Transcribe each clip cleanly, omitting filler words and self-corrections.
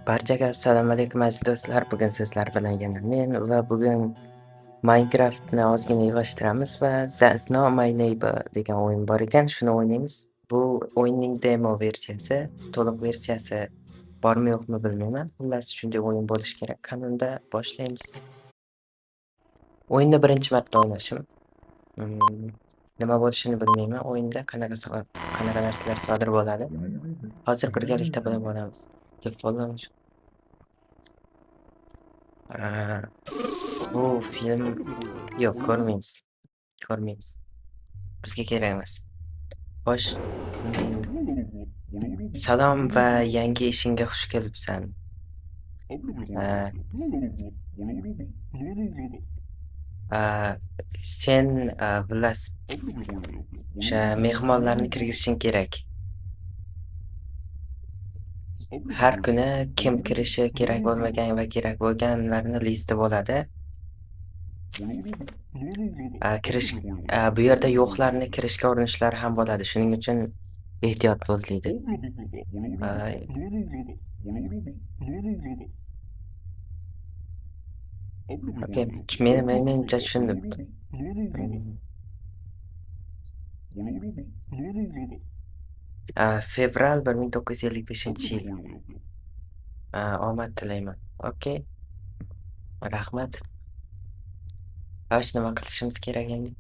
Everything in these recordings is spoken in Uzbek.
Barchaga assalomu alaykum aziz do'stlar. Bugun sizlar bilan yana men va bugun Minecraftni ozgina yig'ishtiramiz va That's Not My Neighbor degan o'yin bor ekan, shuni o'ynaymiz. Bu o'yinning demo versiyasi, to'liq versiyasi bormi yo'qmi bilmayman. Xullas shunday o'yin bo'lishi kerak. Qanunda boshlaymiz. O'yinni birinchi marta o'ynashim. Nima bo'lishini bilmayman. O'yinda qanaqa narsalar sodir bo'ladi. Hozir birgalikda bilib olamiz. Bu film yo'q, ko'rmaymiz. Bizga kerak emas. Xo'sh, salom va yangi ishingga xush kelibsan. Sen xullas o'sha mehmonlarni kirgizishing kerak. Har kuni kim kirishi kerak bo'lmagan va kerak bo'lganlarni listi bo'ladi. Bu yerda yo'qlarni kirishga urinishlari ham bo'ladi. Shuning uchun ehtiyot bo'l deydi. Okay, menimcha tushundim. Fevral 1955-yil. Omad tilayman. Okay. Rahmat. Nima qilishimiz kerak endi?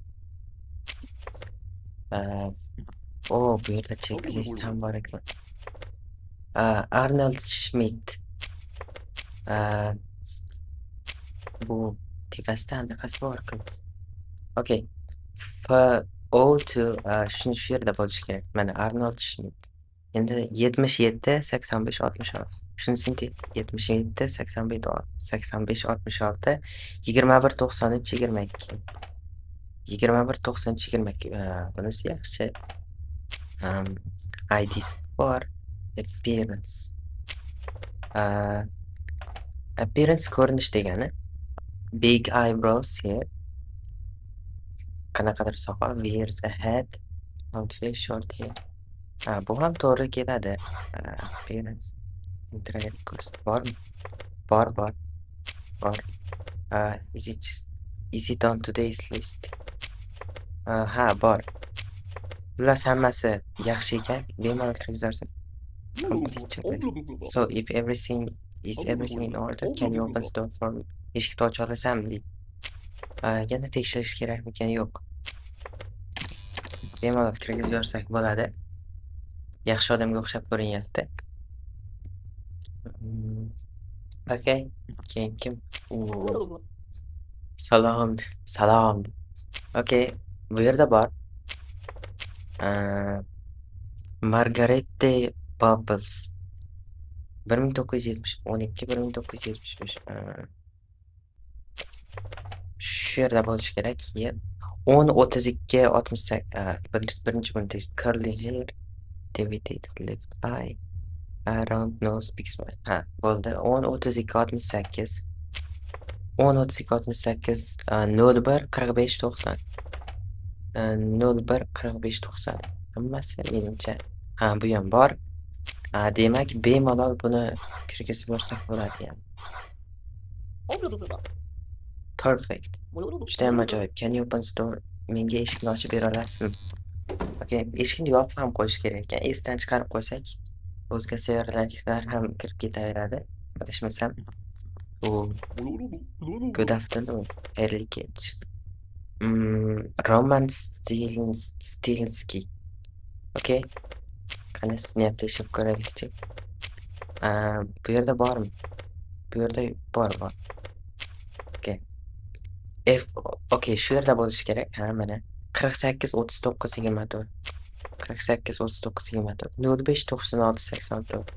Bu yerda checklist ham bor ekan. Arnold Schmidt. Bu tepasida anaqasi bor-ku. Okay. Shu yerda bo'lishi kerak. Mana Arnold Schmidt. Endi 77 85 66. Shunisi 77 85 85 66 21 93 22. 21 93 22. Bunisi yaxshi. IDs bor. Appearance ko'rinish degani. Big eyebrows here. Qanaqadir soqol, wears a hat, round face, short hair. Bu ham to'g'ri keladi. Appearance. Interact course bormi? Bor. Is it on today's list? Bor. Ular hammasi yaxshi ekan, bemalol kirgizarsan. Complete checklist. So if everything in order, can you open the door for me? Eshikni ocha olasanmi? Yana tekshirish kerakmikan? Yo'q. Bemalol kirgizib yuborsak bo'ladi. Yaxshi odamga o'xshab ko'rinyapti. Okay. Keyin kim? Salom. Okay. Bu yerda bor. Margarete Bubbles. 1975. Shu yerda bo'lishi kerak. 10 32 68. Birinchi bunda curly hair, deviated left eye, round nose, big smile. Bo'ldi. 10 32 68. 10 32 68 01 45 90. 01 45 90. Hammasi menimcha. Bu ham bor. Demak, bemalol buni kirgizib yuborsak bo'ladi ham. Perfect. Judayam ajoyib. Can you open the door? Menga eshikni ochib bera olasizmi? Okay, eshikni yopib ham qo'yish kerak ekan. Esdan chiqarib qo'ysak, o'zga sayyoraliklar ham kirib ketaveradi. Adashmasam. Good afternoon, early catch. Roman Stilinski. Okay. Qani snap tekshirib ko'raylikchi. Bu yerda bormi? Bu yerda bor. Okay, shu yerda bo'lishi kerak. Mana 48 39 24. 48 39 24. 05 96 84.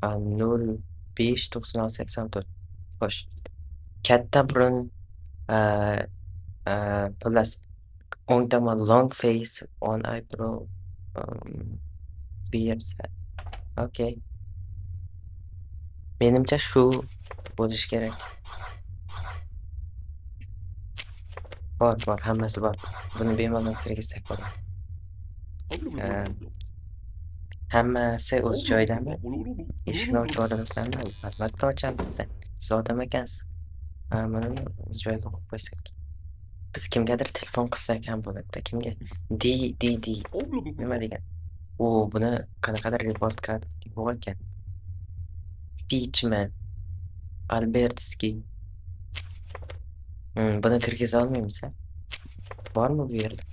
05 96 84. Xo'sh. Katta burun plus o'ng tomon long face, on eyebrow, beard. Okay. Menimcha shu bo'lishi kerak. Bor, hammasi bor. Buni bemalol kirgizsak bo'ladi. Hammasi o'z joyidami? Eshikni ochib yuboramizmi? Albatta ochamiz-da. Siz odam ekansiz. Mana o'z joyiga qo'yib qo'ysak. Biz kimgadir telefon qilsak ham bo'ladi-da. Kimga? Di. Nima degan? Buni qanaqadir report qilib yo'q ekan. Pichman, Albertskiy. Buni kirgiza olmaymiz, ha? Bormi bu yerda?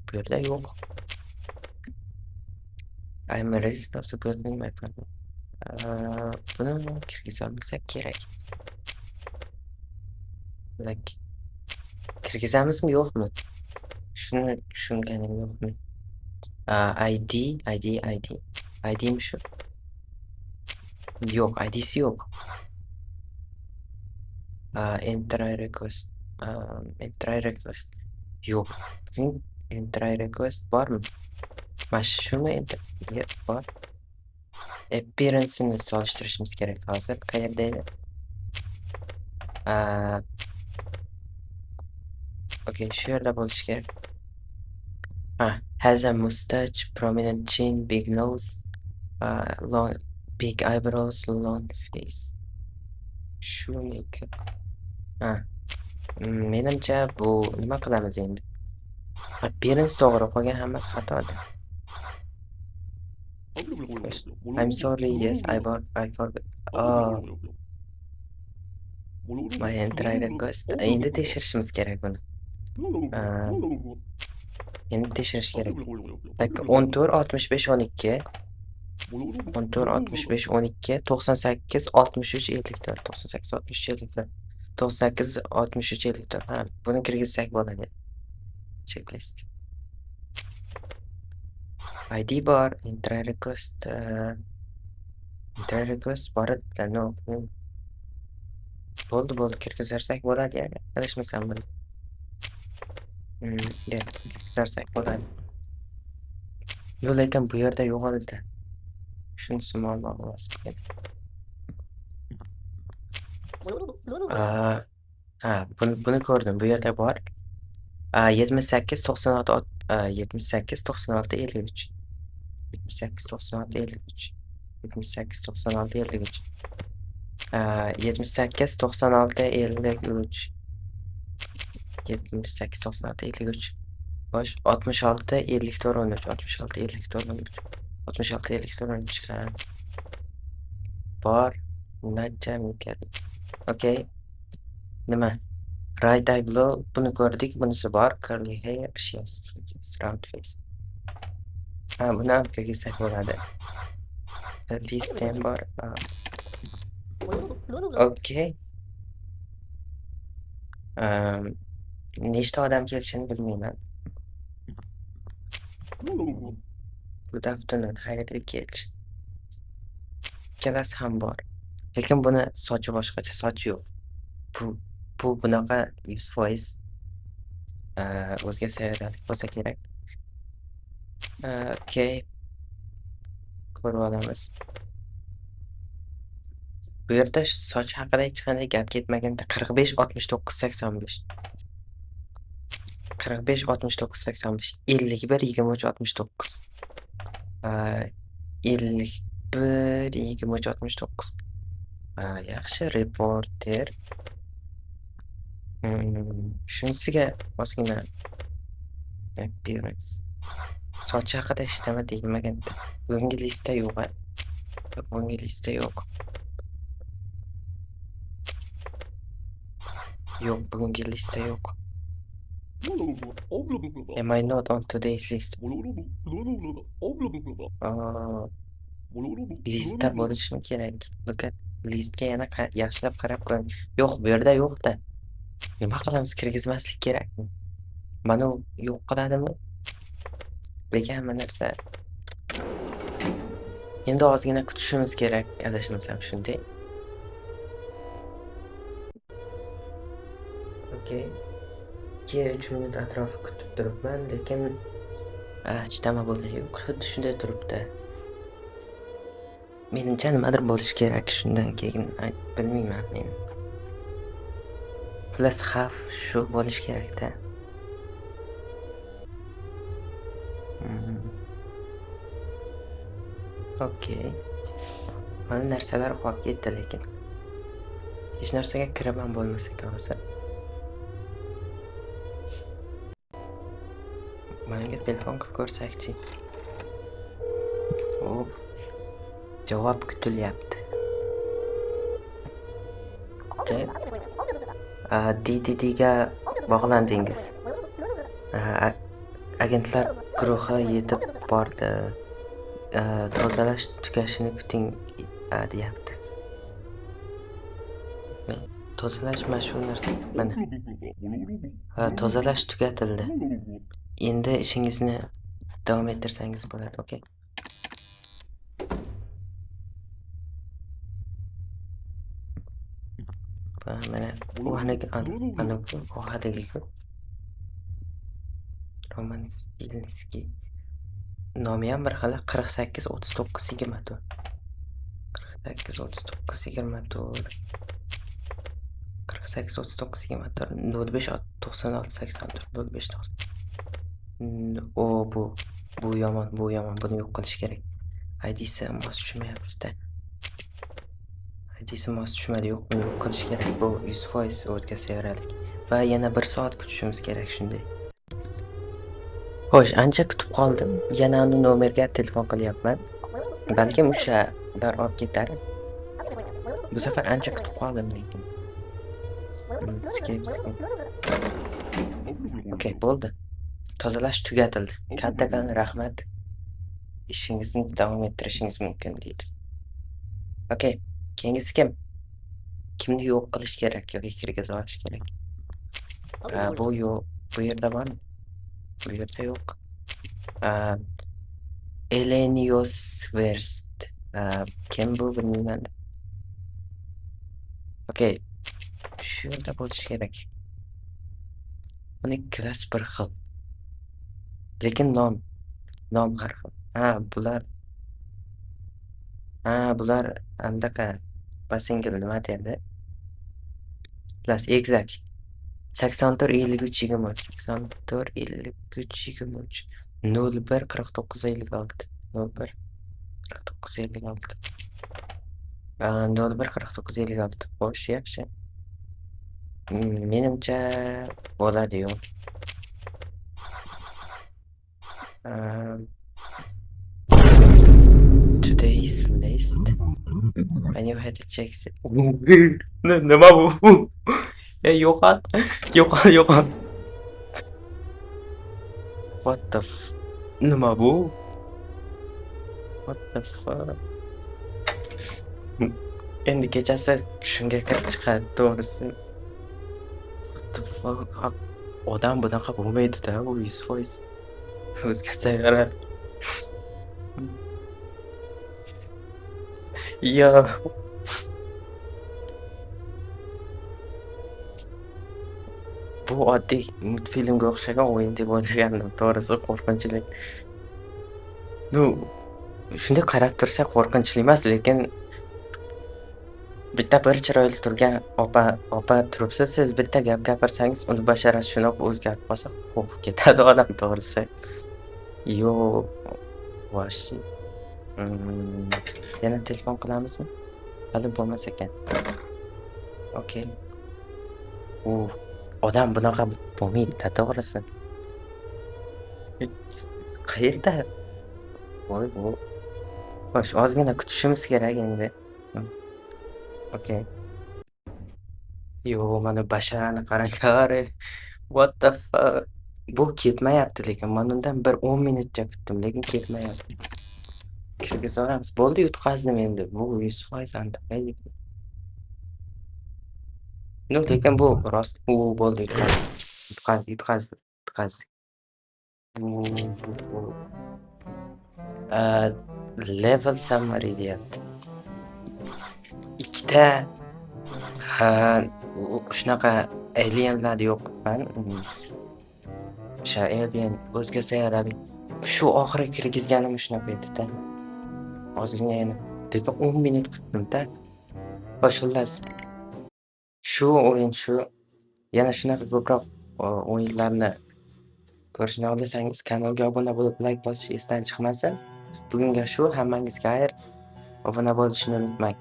Bu yerda yo'q. I'm a resident of the building, my friend. Buni kirgiza olmasak kerak. Like, kirgizamizmi yo'qmi? Shuni tushunganim yo'qmi? IDmi shu? Yo'q, ID'si yo'q. Entry request. Yo'q. Entry request bormi? Mana shumi bor. Appearance'ini solishtirishimiz kerak hozir. Qayerda edi? Okay, shu yerda bo'lishi kerak. Has a mustache, prominent chin, big nose, long, big eyebrows, long face. Shoemaker. Menimcha bu nima qilamiz endi? Appearance to'g'ri, qolgan hammasi xatoda. I'm sorry, yes, I forgot. My entry request. Endi tekshirishimiz kerak buni. Endi tekshirish kerak. 14 65 12 14 65 12 98 63 54 98 63 54 98 63 54. Buni kirgizsak bo'ladi. Checklist. ID bor, entry request boradi. No. Bo'ldi, kirgizarsak bo'ladi yani. Adashmasam buni. Kirgizarsak bo'ladi. Yo'q, lekin bu yerda yo'qoldi. Shunisi muammo emas. Buni ko'rdim. Bu yerda bor. 78 96 78 96 53 78 96 53 78 96 53 78 96 53 78 96 53 bosh 66 54 13 66 54 13 66 54 13 bor najamikar. Okay, nima right eye below, buni ko'rdik, bunisi bor, curly hair, she has round face. Buni ham kirgizsak bo'ladi. List ham bor. Okay. Nechta odam kelishini bilmayman. Good afternoon, xayrli kech. Ikkalasi ham bor. Lekin buni sochi boshqacha, sochi yo'q. Bu bunaqa 100% o'zga sayyoralik bo'lsa kerak. Okay. Ko'rib olamiz. Bu yerda soch haqida hech qanday gap ketmaganda 45 69 85 45 69 85 51 23 69 51 23 69 yaxshi reporter. Shunisiga ozgina appearance. Soch haqida hech nima deyilmaganda. Bugungi listda yo'q. Bugungi listda yo'q. Yo'q, bugungi listda yo'q. Am I not on today's list? Listda bo'lishim kerak. Look at listga yana yaxshilab qarab ko'ring. Yo'q, bu yerda yo'q-da. Nima qilamiz? Kirgizmaslik kerakmi? Mana yo'q qiladimi? Lekin hamma narsa endi ozgina kutishimiz kerak, adashmasam shunday. Okay. 2-3 minut atrofi kutib turibman, lekin hech nima bo'lgani yo'q. Xuddi shunday turibdi. Menimcha nimadir bo'lishi kerak, shundan keyin bilmayman men. Plus xavf shu bo'lishi kerak-da. Okey. Mana narsalar qolib ketdi lekin. Hech narsaga kiraman bo'lmasa hozir. Menga telefon qilib ko'rsakchi. Hop. Javob kutilyapti. Okey. DDDga bog'landingiz. Agentlar guruhi yetib bordi. Tozalash tugashini kuting, deyapti. Tozalash mana shu narsa. Mana. Tozalash tugatildi. Endi ishingizni davom ettirsangiz bo'ladi, okey? Mana u ana bu hadagi Roman Stilinskiy. Nomi ham bir xil 48 39 24. 48 39 24. 48 39 24 05 96 84 05 bu yomon, buni yo'q qilish kerak. ID'si mos tushmayapti-da. ID'si mos tushmadi, yo'q, buni yo'q qilish kerak. Bu 100% o'tkazsa yaralik. Va yana 1 soat kutishimiz kerak shunday. Xo'sh, ancha kutib qoldim. Yana uni nomerga telefon qilyapman. Balkim o'shalar olib ketar. Bu safar ancha kutib qoldim lekin. Skip. Okey, bo'ldi. Tozalash tugatildi. Kattakon rahmat. Ishingizni davom ettirishingiz mumkin deydi. Okey, keyingisi kim? Kimni yo'q qilish kerak yoki kirgizib olish kerak? Bu yo'q. Bu yerda bormi? Bu yerda yo'q. Elenios Verst. Kim bu bilmayman. Okey. Shu yerda bo'lishi kerak. Uni klass bir xil. Lekin nom har xil. Bular andaqa basingil nima deydi? Klass exact. 84 53 23 84 53 23 01 49 56 01 49 56 01 49 56. Xo'sh, yaxshi. Menimcha bo'ladi-yu. Today's list. I knew how to check it. Nima bu? Yo'qol. What the nima bu? What the fuck? Endi kechasi shunga kirib chiqadi, to'g'risi. What the fuck? Odam bunaqa bo'lmaydi-da, u 100%. O'zgarsa yarar. Yo. Bu oddiy multfilmga o'xshagan o'yin deb o'ylagandim, to'g'risi qo'rqinchli. Shunday qarab tursa qo'rqinchli emas, lekin bitta bir chiroyli turgan opa turibsiz, siz bitta gap gapirsangiz, uni basharasi shunoq o'zgarib qolsa, qo'rqib ketadi odam, to'g'risi. Yo, vosh. Yana telefon qilamizmi? Hali bo'lmas ekan. Okey. Odam bunaqa bo'lmaydi, to'g'risi. Qayerda? Voy bu. Xo'sh, ozgina kutishimiz kerak endi. Okey. Yo, mana basharani qaranglar. What the fuck? Bu ketmayapti lekin. Men undan bir 10 minutcha kutdim, lekin ketmayapti. Kirgizib olamiz. Bo'ldi, yutqazdim endi. Bu 100% antiqaylik. Lekin bu rost. Bo'ldi, yutqazdi. Level summary deyapti. Ikkita shunaqa alienlar yo'qman. O'sha alien o'zga sayyoralik. Shu oxiri kirgizganim shunaqa edi-da. Ozgina yana. Lekin 10 minut kutdim-da. Xullas. Shu o'yin shu. Yana shunaqa ko'proq o'yinlarni ko'rishni xohlasangiz, kanalga obuna bo'lib, like bosish esdan chiqmasin. Bugunga shu. Hammangizga xayr. Obuna bo'lishni unutmang.